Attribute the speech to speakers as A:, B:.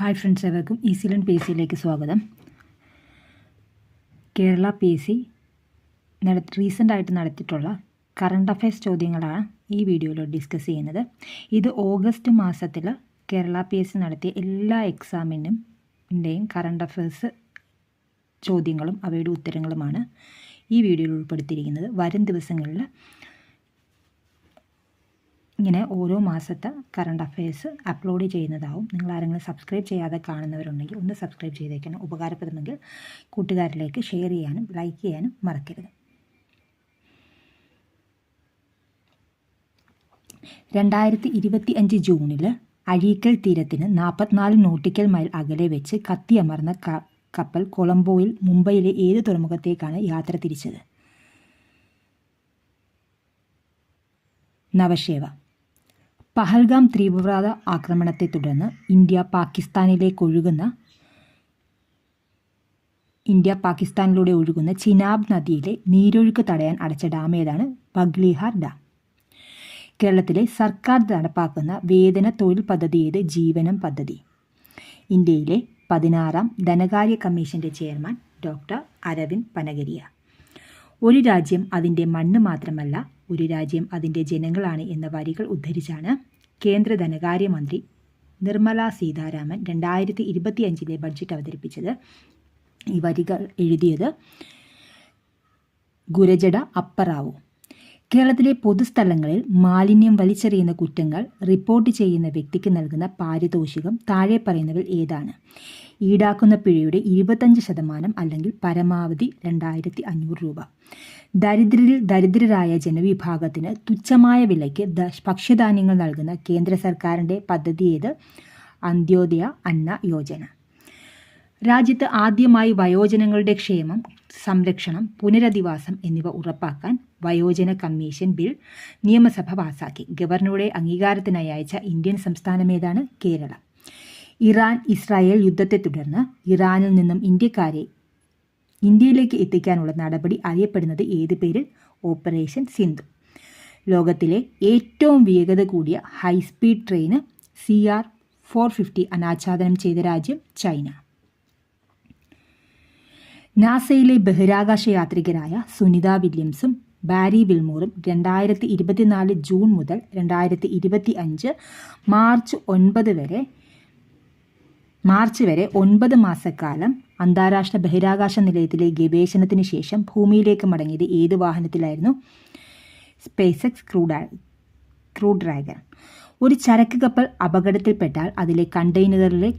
A: Hi friends, ഏവർക്കും easy learn P S സിയിലേക്ക് സ്വാഗതം. കേരള പി എസ് സി റീസെൻ്റായിട്ട് നടത്തിയിട്ടുള്ള കറണ്ട് അഫയേഴ്സ് ചോദ്യങ്ങളാണ് ഈ വീഡിയോയിൽ ഡിസ്കസ് ചെയ്യുന്നത്. ഇത് ഓഗസ്റ്റ് മാസത്തിൽ കേരള പി എസ് സി നടത്തിയ എല്ലാ എക്സാമിൻ്റെയും കറണ്ട് അഫയേഴ്സ് ചോദ്യങ്ങളും അവയുടെ ഉത്തരങ്ങളുമാണ് ഈ വീഡിയോയിൽ ഉൾപ്പെടുത്തിയിരിക്കുന്നത്. വരും ദിവസങ്ങളിൽ ഇങ്ങനെ ഓരോ മാസത്തെ കറണ്ട് അഫയേഴ്സ് അപ്ലോഡ് ചെയ്യുന്നതാവും. നിങ്ങൾ ആരെങ്കിലും സബ്സ്ക്രൈബ് ചെയ്യാതെ കാണുന്നവരുണ്ടെങ്കിൽ ഒന്ന് സബ്സ്ക്രൈബ് ചെയ്തേക്കണം. ഉപകാരപ്പെടുമെങ്കിൽ കൂട്ടുകാരിലേക്ക് ഷെയർ ചെയ്യാനും ലൈക്ക് ചെയ്യാനും മറക്കരുത്. 2025 ജൂണിൽ അഴീക്കൽ തീരത്തിന് 44 നോട്ടിക്കൽ മൈൽ അകലെ വെച്ച് കത്തിയമർന്ന കപ്പൽ കൊളംബോയിൽ മുംബൈയിലെ ഏത് തുറമുഖത്തേക്കാണ് യാത്ര തിരിച്ചത്? നവശേവ. പഹൽഗാം തീവ്രവാദ ആക്രമണത്തെ തുടർന്ന് ഇന്ത്യ പാകിസ്ഥാനിലൂടെ ഒഴുകുന്ന ചിനാബ് നദിയിലെ നീരൊഴുക്ക് തടയാൻ അടച്ച ഡാം ഏതാണ്? ബഗ്ലിഹാർ ഡാം. കേരളത്തിലെ സർക്കാർ നടപ്പാക്കുന്ന വേതന തൊഴിൽ പദ്ധതി ഏത്? ജീവനം പദ്ധതി. ഇന്ത്യയിലെ 16ാം ധനകാര്യ കമ്മീഷന്റെ ചെയർമാൻ ഡോക്ടർ അരവിന്ദ് പനഗരിയ. ഒരു രാജ്യം അതിൻ്റെ മണ്ണ് മാത്രമല്ല, ഒരു രാജ്യം അതിൻ്റെ ജനങ്ങളാണ് എന്ന വരികൾ ഉദ്ധരിച്ചാണ് കേന്ദ്ര ധനകാര്യമന്ത്രി നിർമ്മല സീതാരാമൻ 2025 ബഡ്ജറ്റ് അവതരിപ്പിച്ചത്. ഈ വരികൾ എഴുതിയത് ഗുരജട അപ്പറാവു. കേരളത്തിലെ പൊതുസ്ഥലങ്ങളിൽ മാലിന്യം വലിച്ചെറിയുന്ന കുറ്റങ്ങൾ റിപ്പോർട്ട് ചെയ്യുന്ന വ്യക്തിക്ക് നൽകുന്ന പാരിതോഷികം താഴെ പറയുന്നവയിൽ ഏതാണ്? ഈടാക്കുന്ന പിഴയുടെ 25% അല്ലെങ്കിൽ പരമാവധി 2500 രൂപ. ദരിദ്രരായ ജനവിഭാഗത്തിന് തുച്ഛമായ വിലയ്ക്ക് ഭക്ഷ്യധാന്യങ്ങൾ നൽകുന്ന കേന്ദ്ര സർക്കാരിൻ്റെ പദ്ധതി ഏത്? അന്ത്യോദയ അന്ന യോജന. രാജ്യത്ത് ആദ്യമായി വയോജനങ്ങളുടെ ക്ഷേമം, സംരക്ഷണം, പുനരധിവാസം എന്നിവ ഉറപ്പാക്കാൻ വയോജന കമ്മീഷൻ ബിൽ നിയമസഭ പാസാക്കി. ഗവർണറുടെ അംഗീകാരത്തിനായി അയച്ച ഇന്ത്യൻ സംസ്ഥാനം ഏതാണ്? കേരളം. ഇറാൻ ഇസ്രായേൽ യുദ്ധത്തെ തുടർന്ന് ഇറാനിൽ നിന്നും ഇന്ത്യക്കാരെ ഇന്ത്യയിലേക്ക് എത്തിക്കാനുള്ള നടപടി അറിയപ്പെടുന്നത് ഏത് പേരിൽ? ഓപ്പറേഷൻ സിന്ധു. ലോകത്തിലെ ഏറ്റവും വേഗത കൂടിയ ഹൈസ്പീഡ് ട്രെയിന് CR-450 അനാച്ഛാദനം ചെയ്ത രാജ്യം ചൈന. നാസയിലെ ബഹിരാകാശ യാത്രികരായ സുനിത വില്യംസും ബാരി വിൽമോറും 2024 ജൂൺ മുതൽ 2025 മാർച്ച് വരെ 9 മാസക്കാലം അന്താരാഷ്ട്ര ബഹിരാകാശ നിലയത്തിലെ ഗവേഷണത്തിന് ശേഷം ഭൂമിയിലേക്ക് മടങ്ങിയത് ഏത് വാഹനത്തിലായിരുന്നു? Space crew dragon. ഒരു ചരക്ക് കപ്പൽ അപകടത്തിൽപ്പെട്ടാൽ അതിലെ കണ്ടെയ്നറിലെ